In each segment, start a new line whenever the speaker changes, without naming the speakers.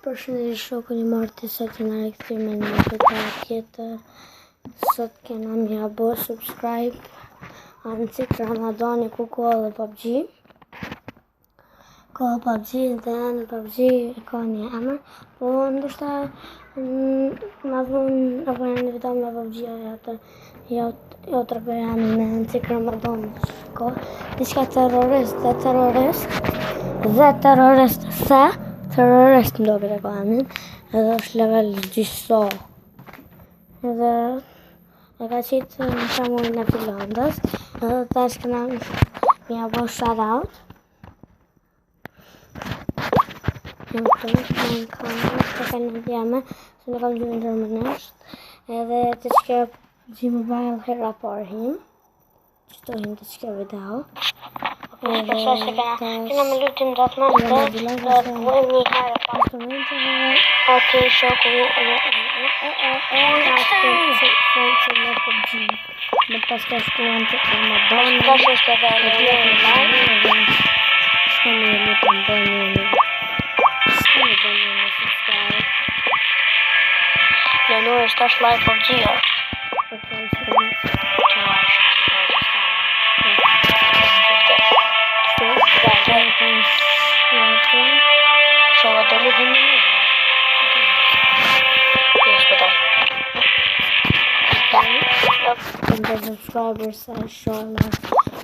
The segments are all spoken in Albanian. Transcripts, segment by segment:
Përshëndetje shokën i martë, sot jena rikëthyr me një video tjetër. Sot kena mja bo subscribe në cikë Ramadani ku ko edhe PUBG. Ko PUBG dhe në PUBG ka një emër, po ndoshta ma vonë apo në një video me PUBG atë jo të rëgëja në cikë Ramadani. Ko diçka terrorist ndo këtë e ka emnin, edhe është level gjyso. Edhe e ka qitë në shamurin e Finlandës, edhe tash këna mja bo shoutout. Jam të në kamerë, të ka në djeme, se në kam gjimë në Gjermanisht, edhe të qke G-Mobile hera parë him, që të him të qke video. Kena me lutim datë më të dhe të bëjmë një herë pasë. Ok, shoku në pas ka shkuan të Ramadan. Pas ka shkuan të Ramadan. Shkoni e lutim bëjmë një subscribe. Leonore është tash live PUBG-a. Ok, shkoni. Dhe subscribers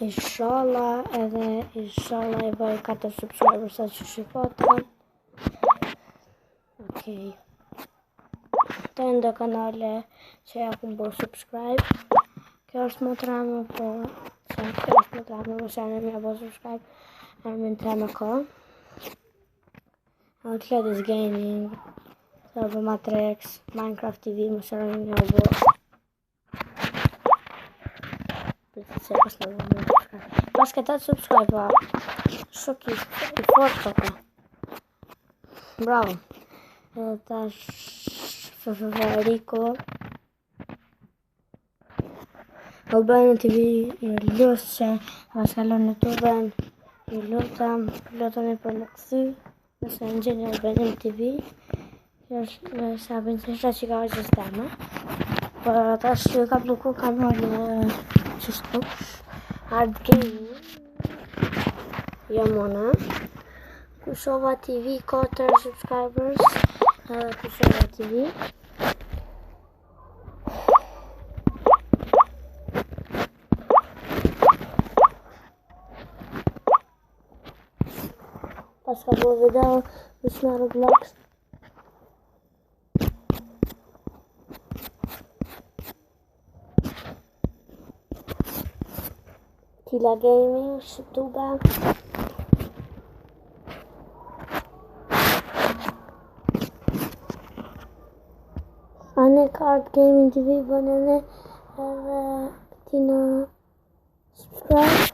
inshallah edhe inshallah e bëj 4 subscribers sa që shikota. Okej. Të ndë kanale që ja ku bërë subscribe. Kjo është më të ramë, po kjo është më të ramë, më shërë me bërë subscribe. Armin TMK Outlaws Gaming Turbo Matrix Minecraft TV më shërë me bërë. Pas que tá subscribe lá. Choque e forte, tá? Bravo. Tá Federico. Albano TV e Ljuce. Vasalon YouTube. E lutam për më këthy. Nëse në gjenjë Albano TV. Sabin se shra që ka është sistema. Për ata që ka bloku kanalin qështu. Hard Gaming Jamona Kushova TV 4 subscribers Kushova TV pas ka bo video në Roblox Tila Gaming, YouTube. Ane Card Gaming TV banane edhe tina subscribe.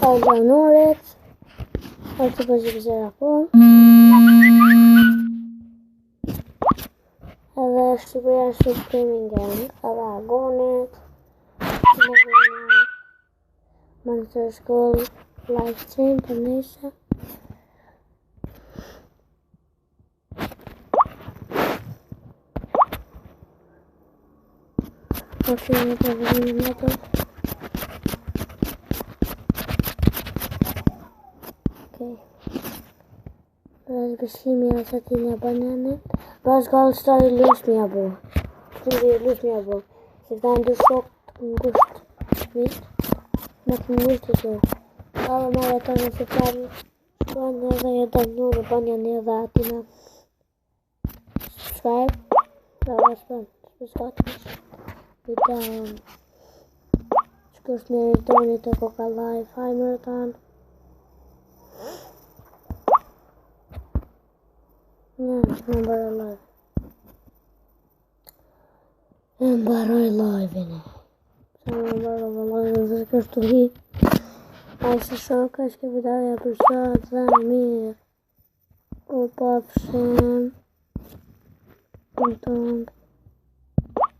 Leonoret. Artë për gjithëzera po. Edhe Shqipëria Shqip Gaming Gang, edhe Agonet, Monster School live stream për nesër. Ok, në të vëzimi në të. Ok. Rëzë bëshlimi e sa ti një bananet. Pas ka allë stari lësh mja bo. Se ta ndër shok të ngusht mitë. Më të ngusht të shok. Edhe marë ata në se tari. Shkuan edhe e da njërë banja në edhe atina. Subscribe. Da shkuan. Shkuan. Video. Shkush në rritoni të Koka Live. Haj më rëtan. Në mbaroj live. Në mbaroj live-in. Sa në mbaroj live-in dhe kështu hi. A i se shoka shke videoja për shatë dhe mirë. O pafshem. Në tonë.